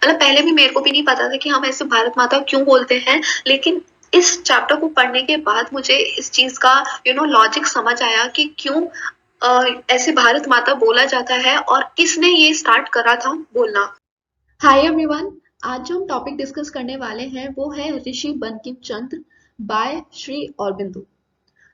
मतलब पहले भी मेरे को भी नहीं पता था कि हम ऐसे भारत माता क्यों बोलते हैं, लेकिन इस चैप्टर को पढ़ने के बाद मुझे इस चीज का लॉजिक समझ आया कि क्यों ऐसे भारत माता बोला जाता है और किसने ये स्टार्ट करा था बोलना। हाय एवरीवन, आज जो हम टॉपिक डिस्कस करने वाले हैं वो है ऋषि बंकिम चंद्र बाय श्री औरबिंदो।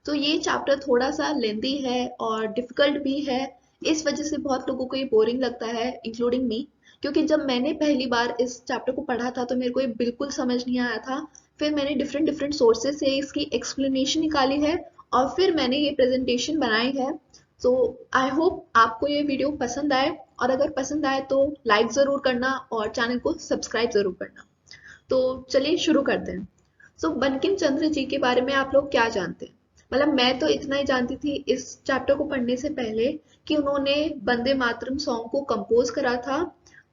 तो ये चैप्टर थोड़ा सा लेंदी है और डिफिकल्ट भी है। इस वजह से बहुत लोगों को ये बोरिंग लगता है, इंक्लूडिंग मी, क्योंकि जब मैंने पहली बार इस चैप्टर को पढ़ा था तो मेरे को ये बिल्कुल समझ नहीं आया था। फिर मैंने डिफरेंट डिफरेंट सोर्सेज से इसकी एक्सप्लेनेशन निकाली है और फिर मैंने ये प्रेजेंटेशन बनाई है। सो आई होप आपको ये वीडियो पसंद आए, और अगर पसंद आए तो लाइक ज़रूर करना और चैनल को सब्सक्राइब ज़रूर करना। तो चलिए शुरू करते हैं। बंकिम चंद्र जी के बारे में आप लोग क्या जानते हैं? मतलब मैं तो इतना ही जानती थी इस चैप्टर को पढ़ने से पहले कि उन्होंने वंदे मातरम सॉन्ग को कंपोज करा था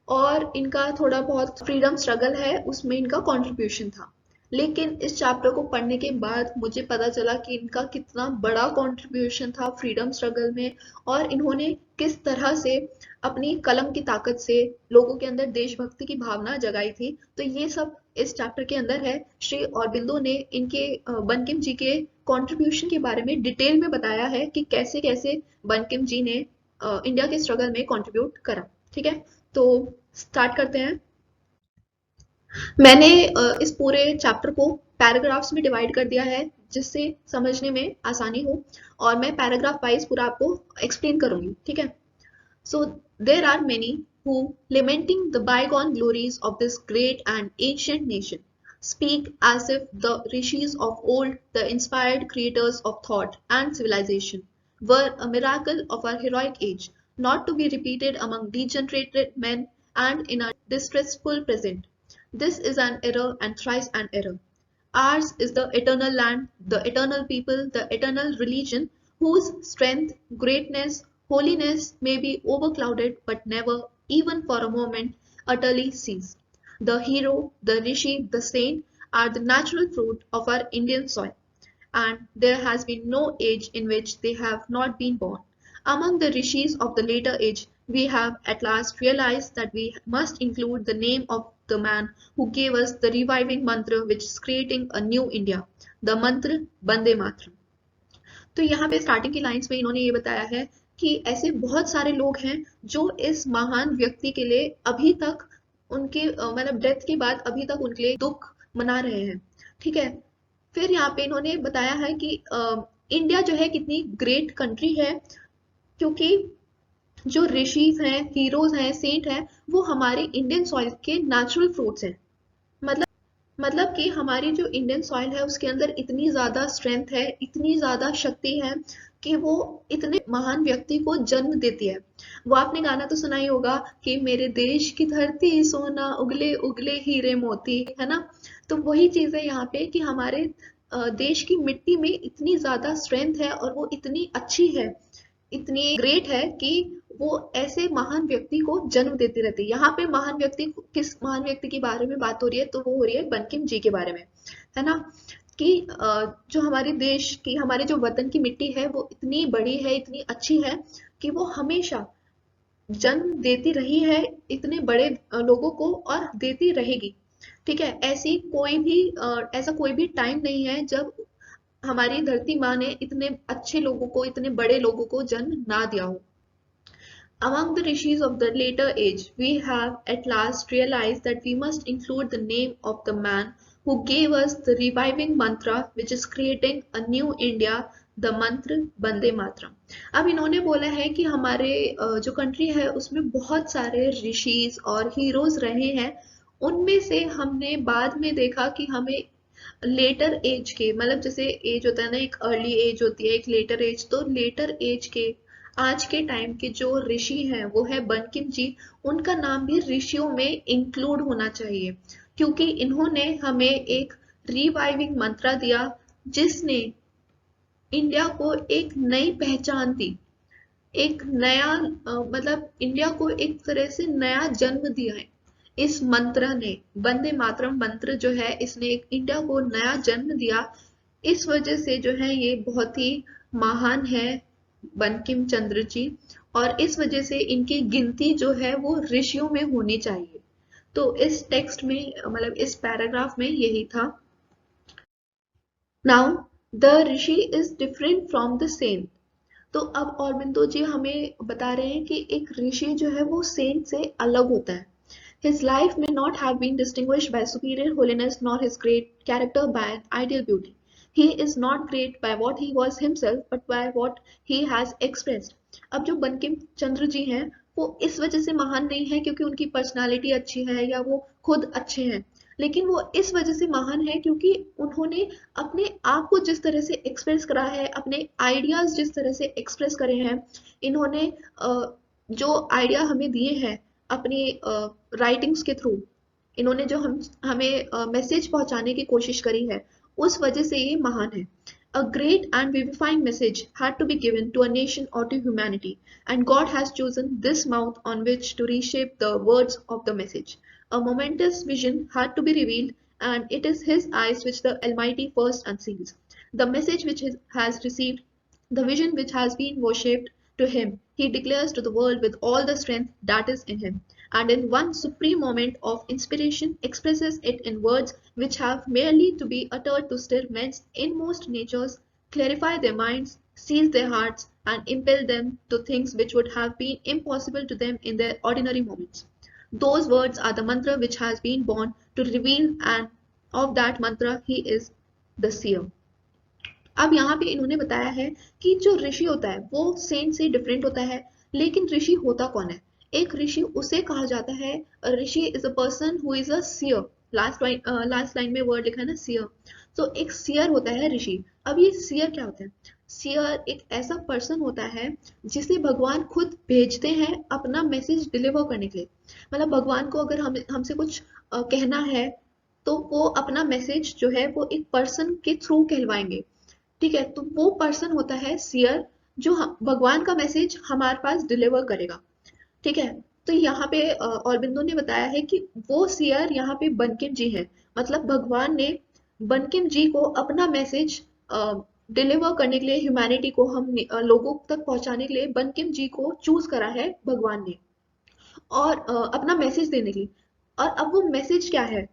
और इनका थोड़ा बहुत फ्रीडम स्ट्रगल है उसमें इनका कंट्रीब्यूशन था। लेकिन इस चैप्टर को पढ़ने के बाद मुझे पता चला कि इनका कितना बड़ा कंट्रीब्यूशन था फ्रीडम स्ट्रगल में, और इन्होंने किस तरह से अपनी कलम की ताकत से लोगों के अंदर देशभक्ति की भावना जगाई थी। तो ये सब इस चैप्टर के अंदर है। श्री औरबिंदो ने इनके बंकिम जी के कंट्रीब्यूशन के बारे में डिटेल में बताया है कि कैसे कैसे बंकिम जी ने इंडिया के स्ट्रगल में कंट्रीब्यूट करा। ठीक है, तो स्टार्ट करते हैं। मैंने इस पूरे चैप्टर को पैराग्राफ्स में डिवाइड कर दिया है जिससे समझने में आसानी हो, और मैं पैराग्राफ वाइज पूरा आपको एक्सप्लेन करूंगी। ठीक है, so there are many who, lamenting the bygone glories of this great and ancient nation, speak as if the rishis of old, the inspired creators of thought and civilization, were a miracle of our heroic age, not to be repeated among degenerated men and in a distressful present. This is an error and thrice an error. Ours is the eternal land, the eternal people, the eternal religion, whose strength, greatness, holiness may be overclouded but never, even for a moment, utterly cease. The hero, the rishi, the saint are the natural fruit of our Indian soil, and there has been no age in which they have not been born. Among the rishis of the later age, we have at last realized that we must include the name of the man who gave us the reviving mantra which is creating a new India, the mantra Bande Matram. तो यहाँ पे starting की lines में इन्होंने ये बताया है कि ऐसे बहुत सारे लोग हैं जो इस महान व्यक्ति के लिए अभी तक उनके मतलब डेथ के बाद अभी तक उनके लिए दुख मना रहे हैं। ठीक है, फिर यहाँ पे इन्होंने बताया है कि इंडिया जो है कितनी ग्रेट कंट्री है, क्योंकि जो ऋषिज हैं, हीरोज हैं, सेंट हैं, वो हमारे इंडियन सॉइल के नेचुरल फ्रूट्स हैं। मतलब कि हमारी जो इंडियन सॉइल है उसके अंदर इतनी ज्यादा स्ट्रेंथ है, इतनी ज्यादा शक्ति है कि वो इतने महान व्यक्ति को जन्म देती है। वो आपने गाना तो सुना ही होगा कि मेरे देश की धरती सोना उगले उगले हीरे मोती, है ना? तो वही चीज है यहाँ पे कि हमारे देश की मिट्टी में इतनी ज्यादा स्ट्रेंथ है और वो इतनी अच्छी है, इतनी ग्रेट है कि वो ऐसे महान व्यक्ति को जन्म देती रहती है। यहाँ पे महान व्यक्ति, किस महान व्यक्ति के बारे में बात हो रही है? तो वो हो रही है बंकिम जी के बारे में, है ना? कि जो हमारे देश की, हमारे जो वतन की मिट्टी है वो इतनी बड़ी है, इतनी अच्छी है कि वो हमेशा जन्म देती रही है इतने बड़े लोगों को और देती रहेगी। ठीक है, ऐसा कोई भी टाइम नहीं है जब हमारी धरती माँ ने इतने अच्छे लोगों को, इतने बड़े लोगों को जन्म ना दिया हो। Among the rishis of the later age, we have at last realized that we must include the name of the man who gave us the reviving mantra which is creating a new India, the mantra Bande Matram. अब इन्होंने बोला है कि हमारे जो country है उसमें बहुत सारे ऋषिज और हीरोज रहे हैं। उनमें से हमने बाद में देखा कि हमें लेटर एज के, मतलब जैसे एज होता है ना, एक अर्ली एज होती है, एक लेटर एज, तो लेटर एज के आज के टाइम के जो ऋषि हैं वो है बंकिम जी। उनका नाम भी ऋषियों में इंक्लूड होना चाहिए, क्योंकि इन्होंने हमें एक रिवाइविंग मंत्र दिया जिसने इंडिया को एक नई पहचान दी, एक नया मतलब इंडिया को एक तरह से नया जन्म दिया है। इस मंत्र ने, वंदे मातरम मंत्र जो है, इसने एक इंडिया को नया जन्म दिया। इस वजह से जो है ये बहुत ही महान है बंकिम चंद्र जी, और इस वजह से इनकी गिनती जो है वो ऋषियों में होनी चाहिए। तो इस टेक्स्ट में मतलब इस पैराग्राफ में यही था। Now the rishi is different from the saint. तो अब औरबिंदो जी हमें बता रहे हैं कि एक ऋषि जो है वो सेंट से अलग होता है। His life may not have been distinguished by superior holiness nor his great character by ideal beauty. He is not great by what he was himself but by what he has expressed. अब जो बंकिम चंद्र जी हैं वो इस वजह से महान नहीं है क्योंकि उनकी पर्सनालिटी अच्छी है या वो खुद अच्छे हैं, लेकिन वो इस वजह से महान है क्योंकि उन्होंने अपने आप को जिस तरह से एक्सप्रेस करा है, अपने आइडियाज जिस तरह से एक्सप्रेस करे हैं, इन्होंने जो आइडिया हमें दिए हैं अपनी राइटिंग्स के थ्रू, इन्होंने जो हमें मैसेज पहुंचाने की कोशिश करी है, उस वजह से ये महान है। A great and vivifying message had to be given to a nation or to humanity, and God has chosen this mouth on which to reshape the words of the message. A momentous vision had to be revealed, and it is His eyes which the Almighty first unseals. The message which has received, the vision which has been worshipped to Him, He declares to the world with all the strength that is in Him, and in one supreme moment of inspiration expresses it in words which have merely to be uttered to stir men's inmost natures, clarify their minds, seize their hearts, and impel them to things which would have been impossible to them in their ordinary moments. Those words are the mantra which has been born to reveal, and of that mantra he is the seer. अब यहाँ पे इन्होंने बताया है कि जो ऋषि होता है वो सेंट से डिफरेंट होता है, लेकिन ऋषि होता कौन है? एक ऋषि उसे कहा जाता है, rishi is a person who is a seer. Last line में वर्ड लिखा है ना, सियर। तो एक सियर होता है ऋषि। अब ये सियर क्या होता है? सियर एक ऐसा पर्सन होता है जिसे भगवान खुद भेजते हैं अपना मैसेज डिलीवर करने के लिए। मतलब भगवान को अगर हमसे कुछ कहना है तो वो अपना मैसेज जो है वो एक पर्सन के थ्रू कहलवाएंगे। ठीक है, तो वो पर्सन होता है सियर जो भगवान का मैसेज हमारे पास डिलीवर करेगा। ठीक है, तो यहाँ पे औरबिंदो ने बताया है कि वो सियर यहाँ पे बंकिम जी है। मतलब भगवान ने बंकिम जी को अपना मैसेज डिलीवर करने के लिए, ह्यूमैनिटी को हम लोगों तक पहुंचाने के लिए बंकिम जी को चूज करा है भगवान ने, और अपना मैसेज देने के लिए। और अब वो मैसेज क्या है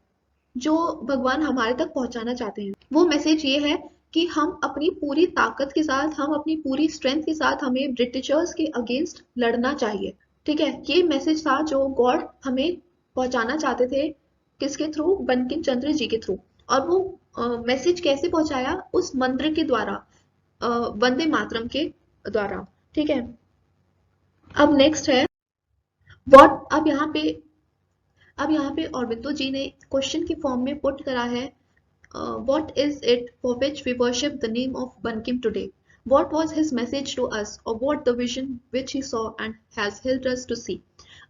जो भगवान हमारे तक पहुंचाना चाहते हैं? वो मैसेज ये है कि हम अपनी पूरी ताकत के साथ, हम अपनी पूरी स्ट्रेंथ के साथ हमें ब्रिटिशर्स के अगेंस्ट लड़ना चाहिए। ठीक है, ये मैसेज था जो गॉड हमें पहुंचाना चाहते थे। किसके थ्रू? बंकिम चंद्र जी के थ्रू। और वो मैसेज कैसे पहुंचाया? उस मंत्र के द्वारा, वंदे मातरम के द्वारा। ठीक है, अब नेक्स्ट है व्हाट। अब यहाँ पे औरबिंदो जी ने क्वेश्चन के फॉर्म में पुट करा है, what is it for which we worship the name of Bankim today? What was his message to us, or what the vision which he saw and has helped us to see?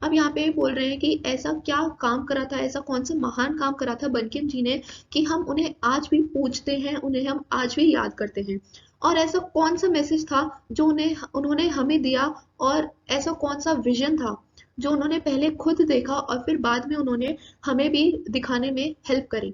अब यहाँ पे बोल रहे हैं कि ऐसा क्या काम करा था, ऐसा कौन सा महान काम करा था बंकिम जी ने कि हम उन्हें आज भी पूजते हैं, उन्हें हम आज भी याद करते हैं। और ऐसा कौन सा मैसेज था जो उन्होंने हमें दिया, और ऐसा कौन सा विजन था जो उन्होंने पहले खुद देखा और फिर बाद में उन्होंने हमें भी दिखाने में हेल्प करी।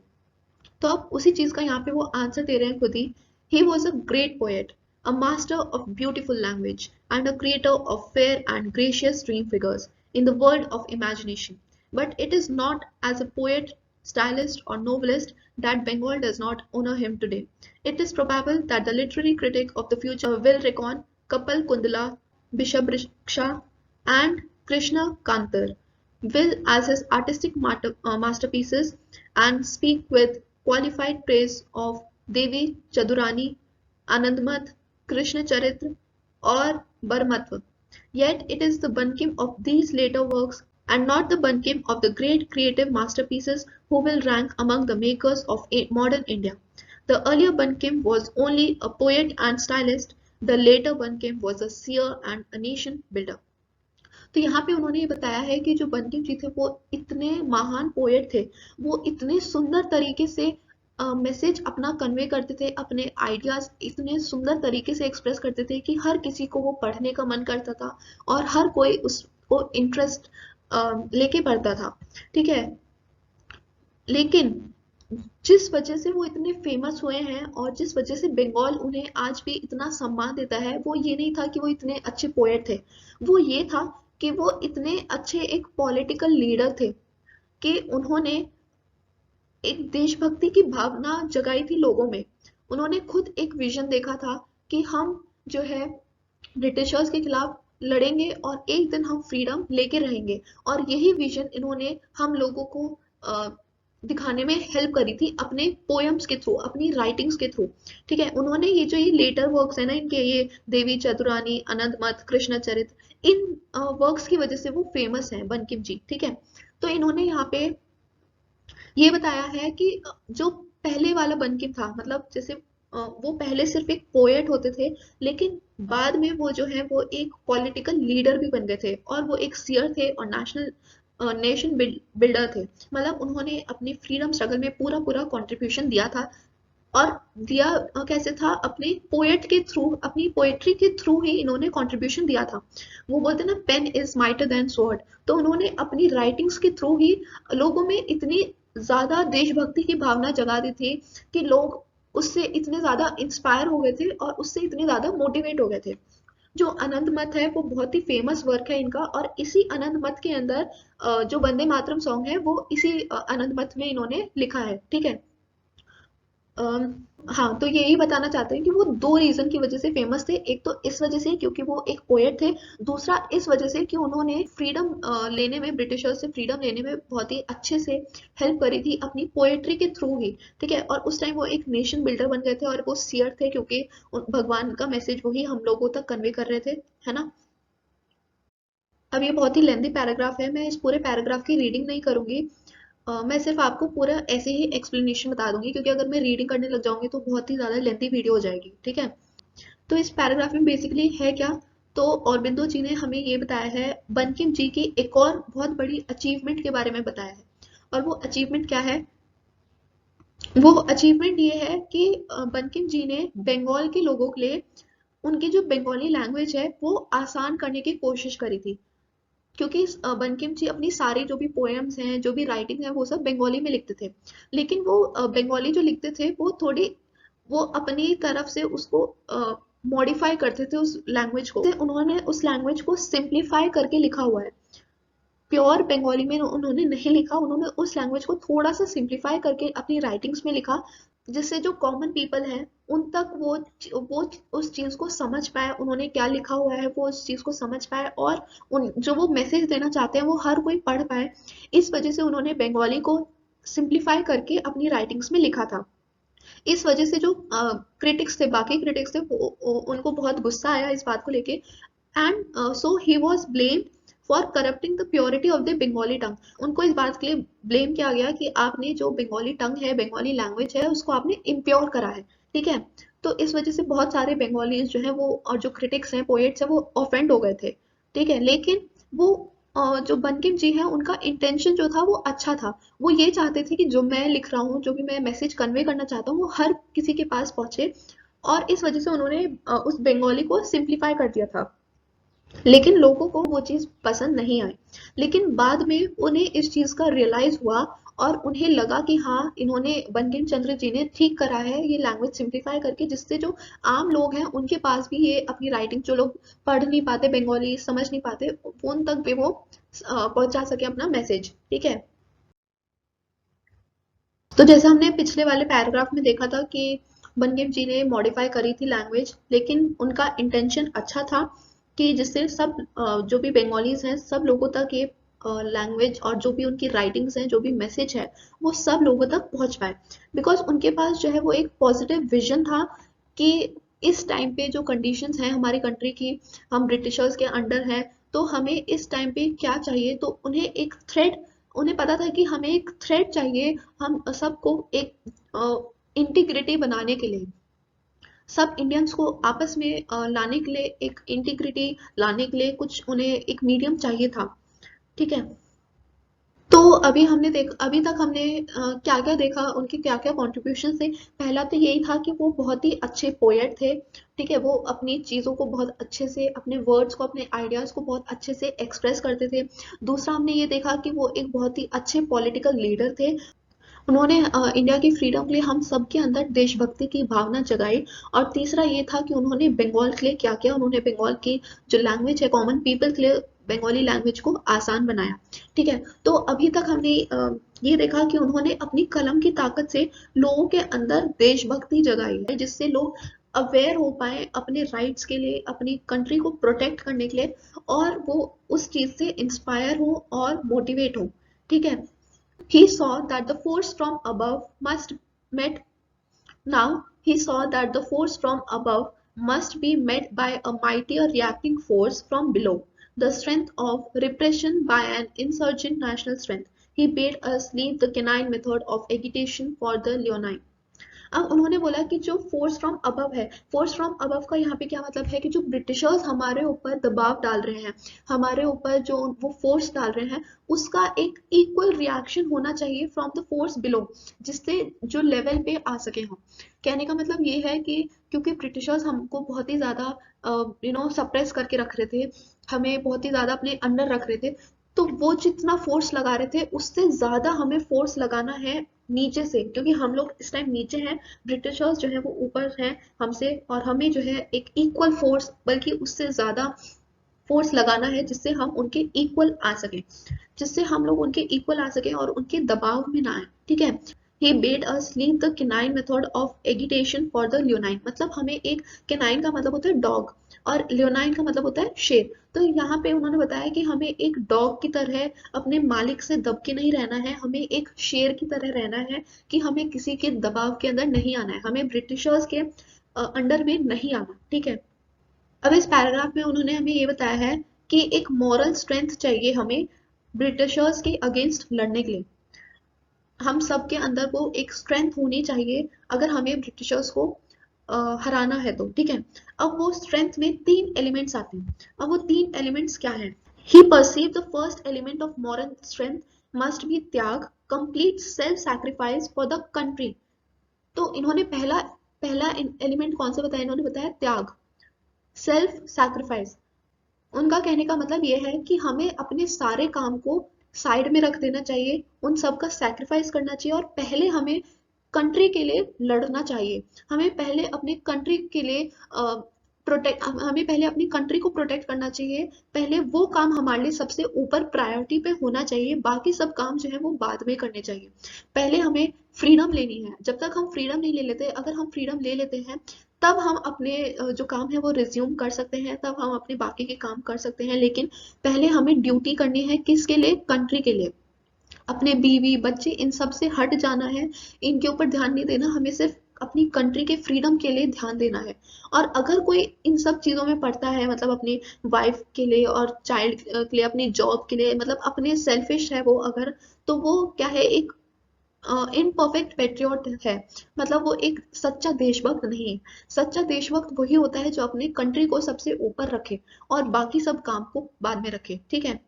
तो अब उसी चीज का यहाँ पे वो आंसर दे रहे हैं खुद ही। He was a great poet, a master of beautiful language and a creator of fair and gracious dream figures in the world of imagination, but it is not as a poet, stylist or novelist that Bengal does not honor him today. It is probable that the literary critic of the future will reckon Kapil Kundala, Bishabriksha and Krishna Kantar will as his artistic masterpieces, and speak with qualified praise of Devi Chadurani, Anandmat, Krishna Charitra, or Bharmatva. Yet it is the Bankim of these later works and not the Bankim of the great creative masterpieces who will rank among the makers of modern India. The earlier Bankim was only a poet and stylist, the later Bankim was a seer and a nation builder. तो यहाँ पे उन्होंने ये बताया है कि जो बंकिम जी थे वो इतने महान पोएट थे, वो इतने सुंदर तरीके से मैसेज अपना कन्वे करते थे, अपने आइडियाज इतने सुंदर तरीके से एक्सप्रेस करते थे कि हर किसी को वो पढ़ने का मन करता था और हर कोई उसको इंटरेस्ट लेके पढ़ता था। ठीक है, लेकिन जिस वजह से वो इतने फेमस हुए हैं और जिस वजह से बंगाल उन्हें आज भी इतना सम्मान देता है, वो ये नहीं था कि वो इतने अच्छे पोएट थे, वो ये था कि वो इतने अच्छे एक पॉलिटिकल लीडर थे। कि उन्होंने एक देशभक्ति की भावना जगाई थी लोगों में। उन्होंने खुद एक विजन देखा था कि हम जो है ब्रिटिशर्स के खिलाफ लड़ेंगे और एक दिन हम फ्रीडम लेके रहेंगे। और यही विजन इन्होंने हम लोगों को दिखाने में हेल्प करी थी अपने पोएम्स के थ्रू, अपनी राइटिंग्स के थ्रू। ठीक है, उन्होंने ये जो ये लेटर वर्क्स है ना इनके, ये देवी चतुरानी, अनंतमठ, कृष्णचरित, इन वर्क्स की वजह से वो फेमस हैं बंकिम जी। ठीक है, तो इन्होंने यहाँ पे ये बताया है कि जो पहले वाला बंकिम था, मतलब जैसे वो पहले सिर्फ एक पोएट होते थे, लेकिन बाद में वो जो है वो एक पॉलिटिकल लीडर भी बन गए थे, और वो एक सियर थे और नेशन बिल्डर थे। मतलब उन्होंने अपनी फ्रीडम स्ट्रगल में पूरा पूरा कंट्रीब्यूशन दिया था। और दिया कैसे था, अपने पोएट के थ्रू, अपनी पोएट्री के थ्रू ही इन्होंने कंट्रीब्यूशन दिया था। वो बोलते हैं ना, pen is mightier than sword. तो उन्होंने अपनी राइटिंग्स के थ्रू ही लोगों में इतनी ज्यादा देशभक्ति की भावना जगा दी थी कि लोग उससे इतने ज्यादा इंस्पायर हो गए थे और उससे इतने ज्यादा मोटिवेट हो गए थे। जो अनंत मत है वो बहुत ही फेमस वर्क है इनका, और इसी अनंत मत के अंदर जो वंदे मातरम सॉन्ग है वो इसी अनंत मत में इन्होंने लिखा है। ठीक है। अम, हाँ, तो यही बताना चाहते हैं कि वो दो रीजन की वजह से फेमस थे। एक तो इस वजह से क्योंकि वो एक पोएट थे, दूसरा इस वजह से कि उन्होंने फ्रीडम लेने में, ब्रिटिशर्स से फ्रीडम लेने में बहुत ही अच्छे से हेल्प करी थी अपनी पोएट्री के थ्रू ही। ठीक है, और उस टाइम वो एक नेशन बिल्डर बन गए थे और वो सियर थे, क्योंकि भगवान का मैसेज वही हम लोगों तक कन्वे कर रहे थे, है ना। अब ये बहुत ही लेंथी पैराग्राफ है, मैं इस पूरे पैराग्राफ की रीडिंग नहीं करूंगी। मैं सिर्फ आपको पूरा ऐसे ही एक्सप्लेनेशन बता दूंगी, क्योंकि अगर मैं रीडिंग करने लग जाऊंगी तो बहुत ही ज़्यादा लेंथी वीडियो हो जाएगी। ठीक है, तो इस पैराग्राफ में बेसिकली है क्या, तो औरबिंदो जी ने हमें ये बताया है बंकिम जी की एक और बहुत बड़ी अचीवमेंट के बारे में बताया है। और वो अचीवमेंट क्या है, वो अचीवमेंट ये है कि बंकिम जी ने बंगाल के लोगों के लिए उनकी जो बंगाली लैंग्वेज है वो आसान करने की कोशिश करी थी। क्योंकि बंकिम जी अपनी सारी जो भी पोएम्स हैं, जो भी राइटिंग है, वो सब बंगाली में लिखते थे। लेकिन वो बंगाली जो लिखते थे वो थोड़ी, वो अपनी तरफ से उसको मॉडिफाई करते थे उस लैंग्वेज को। उन्होंने उस लैंग्वेज को सिंप्लीफाई करके लिखा हुआ है। प्योर बंगाली में उन्होंने नहीं लिखा, उन्होंने उस लैंग्वेज को थोड़ा सा सिंप्लीफाई करके अपनी राइटिंग्स में लिखा, जिससे जो कॉमन पीपल है उन तक वो उस चीज को समझ पाए, उन्होंने क्या लिखा हुआ है वो उस चीज को समझ पाए, और उन जो वो मैसेज देना चाहते हैं वो हर कोई पढ़ पाए। इस वजह से उन्होंने बंगाली को सिंप्लीफाई करके अपनी राइटिंग्स में लिखा था। इस वजह से जो क्रिटिक्स थे, बाकी क्रिटिक्स थे, उनको बहुत गुस्सा आया इस बात को लेके। And so he was blamed for corrupting the purity of the Bengali tongue. उनको इस बात के लिए ब्लेम किया गया कि आपने जो बंगाली टंग है, बंगाली लैंग्वेज है, उसको आपने इम्प्योर करा है। ठीक है, तो इस वजह से बहुत सारे बंगालीज जो है वो, और जो क्रिटिक्स हैं, पोएट्स हैं, वो ऑफेंड हो गए थे। ठीक है, लेकिन वो जो बंकिम जी हैं उनका इंटेंशन जो था वो अच्छा था। वो ये चाहते थे कि जो मैं लिख रहा हूँ, जो भी मैं मैसेज कन्वे करना चाहता हूँ, वो हर किसी के पास पहुंचे। और इस वजह से उन्होंने उस बंगाली को सिंप्लीफाई कर दिया था। लेकिन लोगों को वो चीज़ पसंद नहीं आई। लेकिन बाद में उन्हें इस चीज़ का रियलाइज हुआ, और उन्हें लगा कि हाँ, इन्होंने, बंकिम चंद्र जी ने ठीक करा है ये लैंग्वेज सिंप्लीफाई करके, जिससे जो आम लोग हैं उनके पास भी ये अपनी राइटिंग, जो लोग पढ़ नहीं पाते, बंगाली समझ नहीं पाते, उन तक भी वो पहुंचा सके अपना मैसेज। ठीक है, तो जैसे हमने पिछले वाले पैराग्राफ में देखा था कि बंकिम जी ने मॉडिफाई करी थी लैंग्वेज, लेकिन उनका इंटेंशन अच्छा था कि जिससे सब जो भी बंगालीज हैं, सब लोगों तक ये लैंग्वेज और जो भी उनकी राइटिंग्स हैं, जो भी मैसेज है, वो सब लोगों तक पहुंच पाए। बिकॉज उनके पास जो है वो एक पॉजिटिव विजन था कि इस टाइम पे जो कंडीशंस हैं हमारी कंट्री की, हम ब्रिटिशर्स के अंडर हैं, तो हमें इस टाइम पे क्या चाहिए, तो उन्हें एक थ्रेड, उन्हें पता था कि हमें एक थ्रेड चाहिए, हम सबको एक इंटीग्रिटी बनाने के लिए, सब इंडियंस को आपस में लाने के लिए, एक इंटीग्रिटी लाने के लिए कुछ उन्हें एक मीडियम चाहिए था। ठीक है, तो अभी तक हमने क्या क्या देखा, उनके क्या क्या कॉन्ट्रीब्यूशन थे। पहला तो यही था कि वो बहुत ही अच्छे पोएट थे। ठीक है, वो अपनी चीज़ों को बहुत अच्छे से, अपने वर्ड्स को, अपने आइडियाज़ को बहुत अच्छे से एक्सप्रेस करते थे। दूसरा हमने ये देखा कि वो एक बहुत ही अच्छे पॉलिटिकल लीडर थे। उन्होंने इंडिया की फ्रीडम के लिए हम सबके अंदर देशभक्ति की भावना जगाई। और तीसरा ये था कि उन्होंने बंगाल के लिए क्या किया, उन्होंने बंगाल की जो लैंग्वेज है, कॉमन पीपल के लिए बंगाली लैंग्वेज को आसान बनाया। ठीक है, तो अभी तक हमने ये देखा कि उन्होंने अपनी कलम की ताकत से लोगों के अंदर देशभक्ति जगाई है, जिससे लोग अवेयर हो पाए अपने राइट्स के लिए, अपनी कंट्री को प्रोटेक्ट करने के लिए, और वो उस चीज से इंस्पायर हो और मोटिवेट हो। ठीक है, he saw that the force from above must met now he saw that the force from above must be met by a mightier reacting force from below, the strength of repression by an insurgent national strength. He bade us leave the canine method of agitation for the leonine. अब उन्होंने बोला कि जो force from above है, force from above का यहाँ पे क्या मतलब है कि जो ब्रिटिशर्स हमारे ऊपर दबाव डाल रहे हैं, हमारे ऊपर जो वो फोर्स डाल रहे हैं, उसका एक इक्वल रिएक्शन होना चाहिए फ्रॉम द फोर्स बिलो, जिससे जो लेवल पे आ सके हम। कहने का मतलब ये है कि क्योंकि ब्रिटिशर्स हमको बहुत ही ज्यादा सप्रेस करके रख रहे थे, हमें बहुत ही ज्यादा अपने अंडर रख रहे थे, तो वो जितना फोर्स लगा रहे थे उससे ज्यादा हमें फोर्स लगाना है नीचे से, क्योंकि हम लोग इस टाइम नीचे हैं, ब्रिटिशर्स जो है वो ऊपर हैं हमसे, और हमें जो है एक इक्वल फोर्स, बल्कि उससे ज्यादा फोर्स लगाना है, जिससे हम उनके इक्वल आ सके, जिससे हम लोग उनके इक्वल आ सके और उनके दबाव में ना आए। ठीक है, he bade us leave the canine method of agitation for the leonine, मतलब हमें एक canine का मतलब होता है डॉग और leonine का मतलब होता है शेर। तो यहाँ पे उन्होंने बताया कि हमें एक डॉग की तरह अपने मालिक से दब के नहीं रहना है, हमें एक शेर की तरह रहना है, कि हमें किसी के दबाव के अंदर नहीं आना है, हमें ब्रिटिशर्स के अंडर में नहीं आना। ठीक है, अब इस पैराग्राफ में उन्होंने हमें ये बताया है कि एक मॉरल स्ट्रेंथ चाहिए हमें ब्रिटिशर्स के अगेंस्ट लड़ने के लिए, हम सबके अंदर वो एक स्ट्रेंथ होनी चाहिए अगर हमें ब्रिटिशर्स को हराना है तो। ठीक है, अब वो स्ट्रेंथ में 3 एलिमेंट्स आते हैं। अब वो 3 एलिमेंट्स क्या हैं? He perceive the first element of moral strength must be tyag, complete self sacrifice for the country. तो इन्होंने पहला पहला एलिमेंट कौन सा बताया? इन्होंने बताया त्याग, सेल्फ सैक्रिफाइस। उनका कहने का मतलब ये है कि हमें अपने सारे काम को साइड में रख देना चाहिए, उन सब का सैक्रिफाइस करना चाहिए, और पहले हमें कंट्री के लिए लड़ना चाहिए। हमें पहले अपने कंट्री के लिए प्रोटेक्ट हमें पहले अपनी कंट्री को प्रोटेक्ट करना चाहिए, पहले वो काम हमारे लिए सबसे ऊपर प्रायोरिटी पे होना चाहिए, बाकी सब काम जो है वो बाद में करने चाहिए। पहले हमें फ्रीडम लेनी है, जब तक हम फ्रीडम नहीं ले लेते, अगर हम फ्रीडम ले लेते हैं तब हम अपने जो काम है वो रिज्यूम कर सकते हैं, तब हम अपने बाकी के काम कर सकते हैं, लेकिन पहले हमें ड्यूटी करनी है किसके लिए? कंट्री के लिए। अपने बीवी बच्चे इन सब से हट जाना है, इनके ऊपर ध्यान नहीं देना, हमें सिर्फ अपनी कंट्री के फ्रीडम के लिए ध्यान देना है। और अगर कोई इन सब चीजों में पड़ता है, मतलब अपनी वाइफ के लिए और चाइल्ड के लिए, अपनी जॉब के लिए, मतलब अपने सेल्फिश है वो अगर, तो वो क्या है? एक इनपरफेक्ट पेट्रियट है, मतलब वो एक सच्चा देशभक्त नहीं है। सच्चा देशभक्त वही होता है जो अपने कंट्री को सबसे ऊपर रखे और बाकी सब काम को बाद में रखे। ठीक है,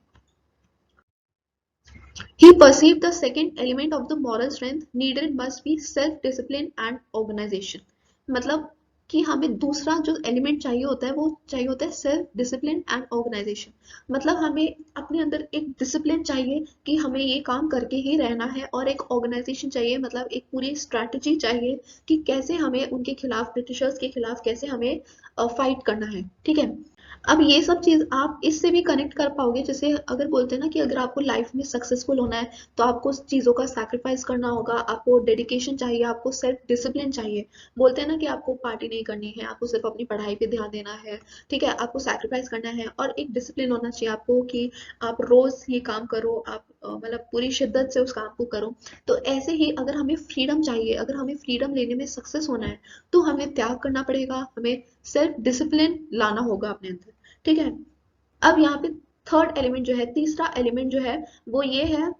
he perceived the second element of the moral strength needed must be self discipline and organization, मतलब कि हमें दूसरा जो एलिमेंट चाहिए होता है वो चाहिए होता है सेल्फ डिसिप्लिन एंड ऑर्गेनाइजेशन। मतलब हमें अपने अंदर एक डिसिप्लिन चाहिए कि हमें ये काम करके ही रहना है, और एक ऑर्गेनाइजेशन चाहिए, मतलब एक पूरी स्ट्रैटेजी चाहिए कि कैसे हमें उनके खिलाफ, ब्रिटिशर्स के खिलाफ कैसे हमें फाइट करना है। ठीक है, अब ये सब चीज आप इससे भी कनेक्ट कर पाओगे, जैसे अगर बोलते हैं ना कि अगर आपको लाइफ में सक्सेसफुल होना है तो आपको चीजों का सैक्रिफाइस करना होगा, आपको डेडिकेशन चाहिए, आपको सेल्फ डिसिप्लिन चाहिए। बोलते हैं ना कि आपको पार्टी नहीं करनी है, आपको सिर्फ अपनी पढ़ाई पे ध्यान देना है। ठीक है, आपको सैक्रिफाइस करना है और एक डिसिप्लिन होना चाहिए आपको कि आप रोज ये काम करो, आप मतलब पूरी शिद्दत से उस काम को करो। तो ऐसे ही अगर हमें फ्रीडम चाहिए, अगर हमें फ्रीडम लेने में सक्सेस होना है, तो हमें त्याग करना पड़ेगा, हमें सेल्फ डिसिप्लिन लाना होगा अपने अंदर। ठीक है, अब यहाँ पे थर्ड एलिमेंट जो है, तीसरा एलिमेंट जो है वो ये है,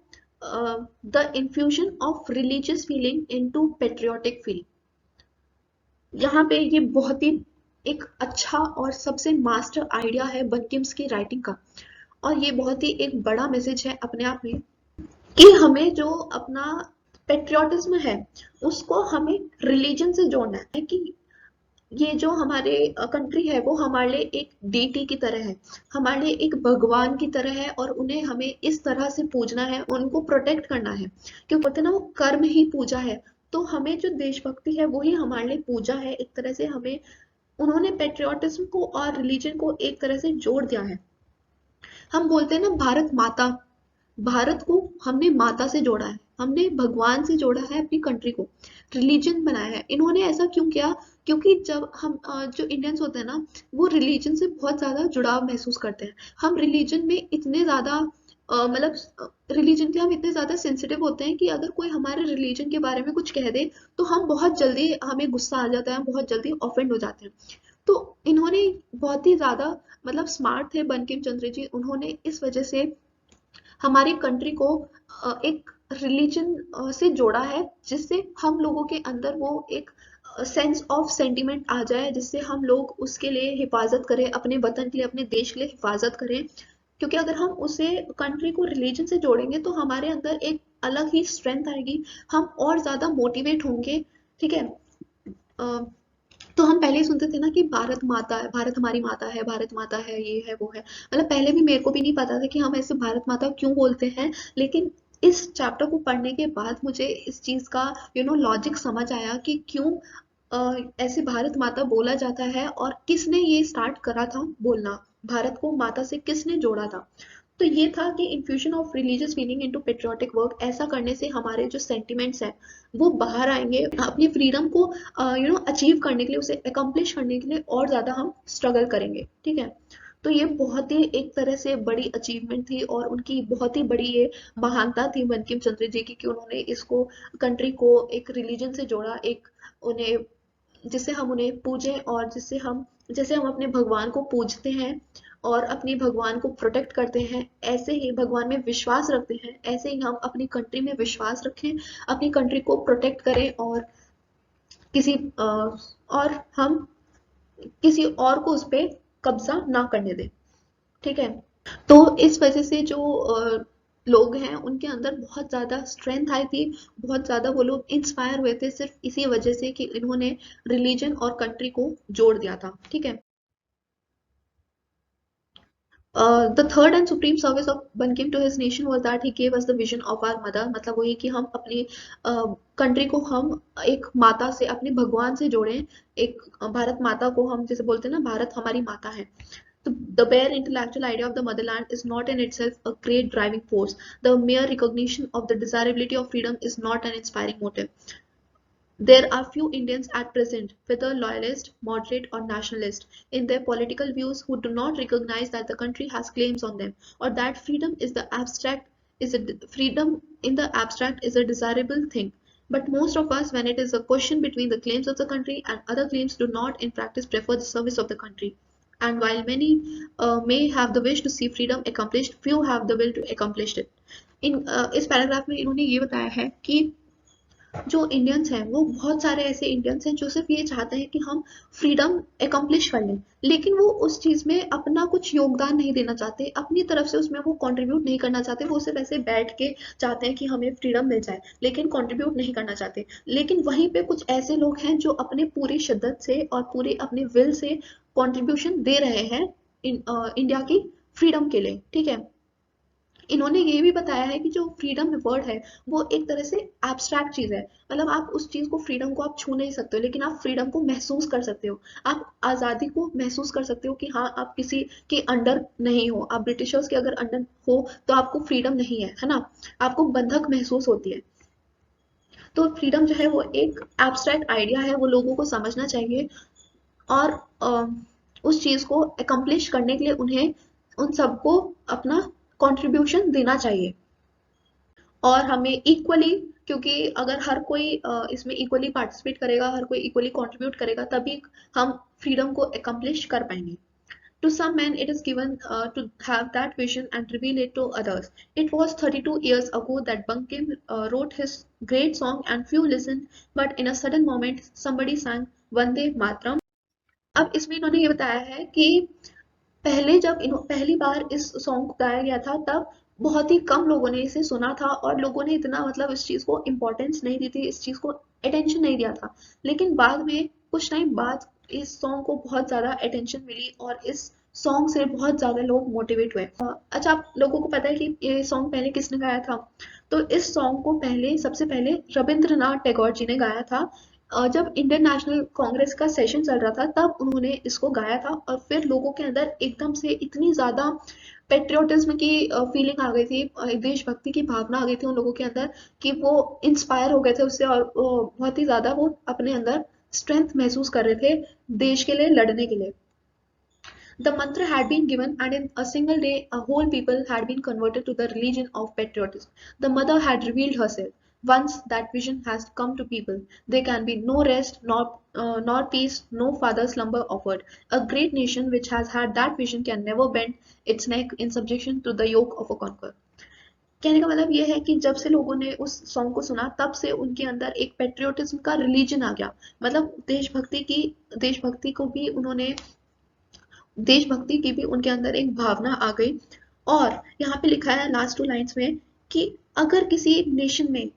the infusion of religious feeling into patriotic feeling. यहाँ पे ये बहुत ही एक अच्छा और सबसे मास्टर आइडिया है बंकिम्स की राइटिंग का, और ये बहुत ही एक बड़ा मैसेज है अपने आप में, कि हमें जो अपना पेट्रियोटिज्म है उसको हमें रिलीजन से जोड़ना है, कि ये जो हमारे कंट्री है वो हमारे लिए एक डीटी की तरह है, हमारे लिए एक भगवान की तरह है, और उन्हें हमें इस तरह से पूजना है, उनको प्रोटेक्ट करना है, क्योंकि बोलते हैं ना वो कर्म ही पूजा है। तो हमें जो देशभक्ति है वही हमारे लिए पूजा है, एक तरह से हमें उन्होंने पेट्रियोटिज्म को और रिलीजन को एक तरह से जोड़ दिया है। हम बोलते हैं ना भारत माता, भारत को हमने माता से जोड़ा है, हमने भगवान से जोड़ा है अपनी कंट्री को, रिलीजन बनाया है। इन्होंने ऐसा क्यों किया? क्योंकि जब हम जो इंडियंस होते हैं ना, वो रिलीजन से बहुत ज्यादा जुड़ाव महसूस करते हैं। हम रिलीजन में इतने ज्यादा मतलब रिलीजन के लिए हम इतने ज्यादा सेंसिटिव होते हैं कि अगर कोई हमारे रिलीजन के बारे में कुछ कह दे तो हम बहुत जल्दी, हमें गुस्सा आ जाता है, हम बहुत जल्दी ऑफेंड हो जाते हैं। तो इन्होंने बहुत ही ज्यादा मतलब स्मार्ट थे बंकिम चंद्र जी, उन्होंने इस वजह से हमारी कंट्री को एक रिलीजन से जोड़ा है, जिससे हम लोगों के अंदर वो एक सेंस ऑफ सेंटिमेंट आ जाए, जिससे हम लोग उसके लिए हिफाजत करें, अपने वतन के लिए, अपने देश के लिए हिफाजत करें। क्योंकि अगर हम उसे कंट्री को रिलीजन से जोड़ेंगे तो हमारे अंदर एक अलग ही स्ट्रेंथ आएगी, हम और ज्यादा मोटिवेट होंगे। ठीक है। तो हम पहले ही सुनते थे ना कि भारत माता है, भारत हमारी माता है, भारत माता है, ये है वो है। मतलब पहले भी मेरे को भी नहीं पता था कि हम ऐसे भारत माता क्यों बोलते हैं, लेकिन इस चैप्टर को पढ़ने के बाद मुझे इस चीज का लॉजिक समझ आया कि क्यों ऐसे भारत माता बोला जाता है और किसने ये स्टार्ट करा था बोलना, भारत को माता से किसने जोड़ा था। तो ये था कि infusion of religious meaning into patriotic work, ऐसा करने से हमारे जो सेंटिमेंट्स हैं वो बाहर आएंगे, अपनी फ्रीडम को अचीव करने के लिए, उसे अकम्प्लिश करने के लिए और ज्यादा हम स्ट्रगल करेंगे। ठीक है। तो ये बहुत ही एक तरह से बड़ी अचीवमेंट थी और उनकी बहुत ही बड़ी ये महानता थी बंकिम चंद्र जी की, कि उन्होंने इसको, कंट्री को एक रिलीजन से जोड़ा, एक उन्हें, जिससे हम उन्हें पूजें और जिससे हम, जैसे हम अपने भगवान को पूजते हैं और अपने भगवान को प्रोटेक्ट करते हैं, ऐसे ही भगवान में विश्वास रखते हैं, ऐसे ही हम अपनी कंट्री में विश्वास रखें, अपनी कंट्री को प्रोटेक्ट करें और किसी और हम किसी और को उस पर कब्जा ना करने दें। ठीक है। तो इस वजह से जो लोग हैं उनके अंदर बहुत ज्यादा स्ट्रेंथ आई थी, बहुत ज्यादा वो लोग इंस्पायर हुए थे सिर्फ इसी वजह से कि इन्होंने रिलीजन और कंट्री को जोड़ दिया था। ठीक है। The third and supreme service of Bankim to his nation was that he gave us the vision of our mother, मतलब वही कि हम अपनी कंट्री को हम एक माता से, अपने भगवान से जोड़ें, एक भारत माता को हम जैसे बोलते हैं ना, भारत हमारी माता है। The bare intellectual idea of the motherland is not in itself a great driving force. The mere recognition of the desirability of freedom is not an inspiring motive. There are few Indians at present, whether loyalist, moderate, or nationalist, in their political views who do not recognize that the country has claims on them, or that freedom in the abstract is a desirable thing. But most of us, when it is a question between the claims of the country and other claims, do not in practice prefer the service of the country. And while many may have the wish to see freedom accomplished, few have the will to accomplish it. इस paragraph में इन्होंने ये बताया है कि जो Indians हैं वो बहुत सारे ऐसे इंडियंस हैं जो सिर्फ ये चाहते हैं कि हम फ्रीडम एकम्प्लिश कर लें, लेकिन वो उस चीज में अपना कुछ योगदान नहीं देना चाहते, अपनी तरफ से उसमें वो कंट्रीब्यूट नहीं करना चाहते, वो सिर्फ ऐसे बैठ के चाहते हैं कि हमें फ्रीडम मिल जाए, लेकिन कंट्रीब्यूट नहीं करना चाहते। लेकिन वहीं पे कुछ ऐसे लोग हैं जो अपने पूरी शिद्दत से और पूरे अपने विल से कंट्रीब्यूशन दे रहे हैं इंडिया की फ्रीडम के लिए। ठीक है। इन्होंने ये भी बताया है कि जो फ्रीडम वर्ड है वो एक तरह से एब्स्ट्रैक्ट चीज है, मतलब आप उस चीज को, फ्रीडम को आप छू नहीं सकते हो, लेकिन आप फ्रीडम को महसूस कर सकते हो, आप आजादी को महसूस कर सकते हो कि हाँ आप किसी के अंडर नहीं हो, आप ब्रिटिशर्स के अगर अंडर हो तो आपको फ्रीडम नहीं है ना, आपको बंधक महसूस होती है। तो फ्रीडम जो है वो एक एब्स्ट्रैक्ट आइडिया है, वो लोगों को समझना चाहिए और उस चीज को अकम्प्लिश करने के लिए उन्हें, उन सबको अपना कंट्रीब्यूशन देना चाहिए और हमें इक्वली, क्योंकि अगर हर कोई इसमें इक्वली पार्टिसिपेट करेगा, हर कोई इक्वली कंट्रीब्यूट करेगा, तभी हम फ्रीडम को अकम्प्लिश कर पाएंगे। To some men, it is given to have that vision and reveal it to others. It was 32 years ago that Bankim wrote his great song and few listened, but in a sudden moment, somebody sang Vande Mataram. अब इसमें इन्होंने ये बताया है कि पहले जब पहली बार इस सॉन्ग को गाया गया था तब बहुत ही कम लोगों ने इसे सुना था और लोगों ने इतना मतलब इस चीज को इम्पोर्टेंस नहीं दी थी, इस चीज को अटेंशन नहीं दिया था। लेकिन बाद में कुछ टाइम बाद इस सॉन्ग को बहुत ज्यादा अटेंशन मिली और इस सॉन्ग से बहुत ज्यादा लोग मोटिवेट हुए। अच्छा, आप लोगों को पता है कि ये सॉन्ग पहले किसने गाया था? तो इस सॉन्ग को पहले, सबसे पहले रविंद्रनाथ टैगोर जी ने गाया था जब इंडियन नेशनल कांग्रेस का सेशन चल रहा था तब उन्होंने इसको गाया था, और फिर लोगों के अंदर एकदम से इतनी ज़्यादा पेट्रियोटिज्म की फीलिंग आ गई थी, देशभक्ति की भावना आ गई थी उन लोगों के अंदर कि वो इंस्पायर हो गए थे उससे, और बहुत ही ज़्यादा वो अपने अंदर स्ट्रेंथ महसूस कर रहे थे देश के लिए लड़ने के लिए। The mantra had been given, and in a single day, a whole people had been converted to the religion of patriotism. The mother had revealed herself. Once that vision has come to people, there can be no rest, nor peace, no farther slumber offered. A great nation which has had that vision can never bend its neck in subjection to the yoke of a conqueror. कहने का मतलब ये है कि जब से लोगों ने उस सॉन्ग को सुना तब से उनके अंदर एक पेट्रियोटिज्म का रिलीजन आ गया, मतलब देशभक्ति को भी उन्होंने, देशभक्ति की भी उनके अंदर एक भावना आ गई। और यहाँ पे लिखा है लास्ट 2 लाइन्स में कि अगर किसी नेशन में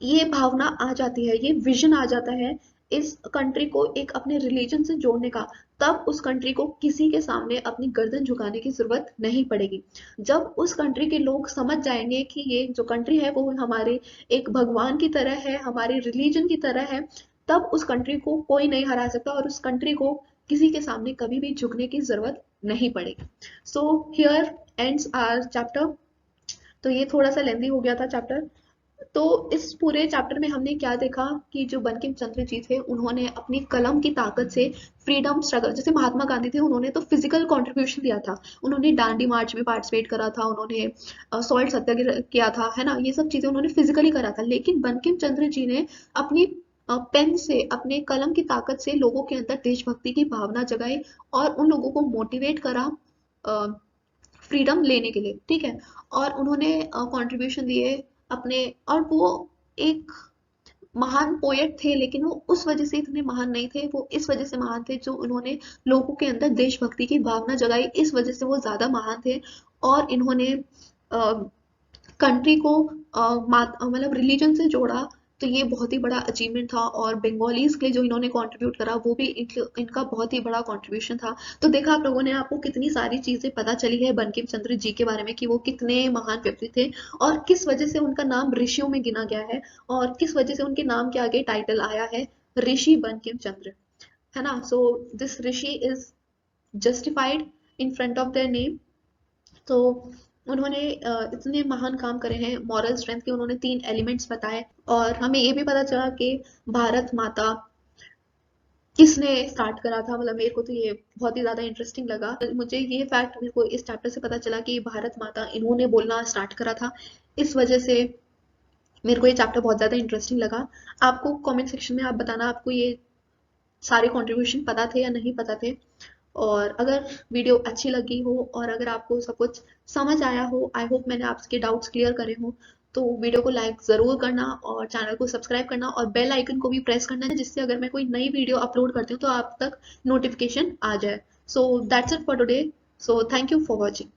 ये भावना आ जाती है, ये विजन आ जाता है इस कंट्री को एक अपने रिलीजन से जोड़ने का, तब उस कंट्री को किसी के सामने अपनी गर्दन झुकाने की जरूरत नहीं पड़ेगी। जब उस कंट्री के लोग समझ जाएंगे कि ये जो कंट्री है वो हमारे एक भगवान की तरह है, हमारे रिलीजन की तरह है, तब उस कंट्री को कोई नहीं हरा सकता और उस कंट्री को किसी के सामने कभी भी झुकने की जरूरत नहीं पड़ेगी। So here ends our chapter. तो ये थोड़ा सा लेंदी हो गया था चैप्टर। तो इस पूरे चैप्टर में हमने क्या देखा कि जो बंकिम चंद्र जी थे उन्होंने अपनी कलम की ताकत से फ्रीडम स्ट्रगल, जैसे महात्मा गांधी थे उन्होंने तो फिजिकल कंट्रीब्यूशन दिया था, उन्होंने दांडी मार्च में पार्टिसिपेट करा था, उन्होंने सॉल्ट सत्याग्रह किया था, है ना, ये सब चीजें उन्होंने फिजिकली करा था। लेकिन बंकिम चंद्र जी ने अपनी पेन से, अपने कलम की ताकत से लोगों के अंदर देशभक्ति की भावना जगाई और उन लोगों को मोटिवेट करा फ्रीडम लेने के लिए, ठीक है। और उन्होंने कंट्रीब्यूशन दिए अपने, और वो एक महान पोएट थे, लेकिन वो उस वजह से इतने महान नहीं थे, वो इस वजह से महान थे जो उन्होंने लोगों के अंदर देशभक्ति की भावना जगाई, इस वजह से वो ज्यादा महान थे। और इन्होंने कंट्री को मतलब रिलीजन से जोड़ा, तो ये बहुत ही बड़ा अचीवमेंट था। और बंगालीज के लिए जो इन्होंने कंट्रीब्यूट करा वो भी इनका बहुत ही बड़ा कंट्रीब्यूशन था। तो देखा आप लोगों ने, आपको कितनी सारी चीजें पता चली है बंकिम चंद्र जी के बारे में कि वो कितने महान व्यक्ति थे और किस वजह से उनका नाम ऋषियों में गिना गया है और किस वजह से उनके नाम के आगे टाइटल आया है ऋषि बंकिम चंद्र, है ना। So this Rishi is justified in front of their name. तो उन्होंने इतने महान काम करे हैं मॉरल स्ट्रेंथ के, उन्होंने 3 एलिमेंट्स बताए। और हमें ये भी पता चला कि भारत माता किसने स्टार्ट करा था, मतलब मेरे को तो ये बहुत ही ज्यादा इंटरेस्टिंग लगा। मुझे ये फैक्ट मेरे को इस चैप्टर से पता चला कि भारत माता इन्होंने बोलना स्टार्ट करा था, इस वजह से मेरे को ये चैप्टर बहुत ज्यादा इंटरेस्टिंग लगा। आपको कमेंट सेक्शन में आप बताना आपको ये सारे कंट्रीब्यूशन पता थे या नहीं पता थे। और अगर वीडियो अच्छी लगी हो और अगर आपको सब कुछ समझ आया हो, आई होप मैंने आपके डाउट्स क्लियर करे हो, तो वीडियो को लाइक ज़रूर करना और चैनल को सब्सक्राइब करना और बेल आइकन को भी प्रेस करना है, जिससे अगर मैं कोई नई वीडियो अपलोड करती हूँ तो आप तक नोटिफिकेशन आ जाए। So that's it for today. So thank you for watching.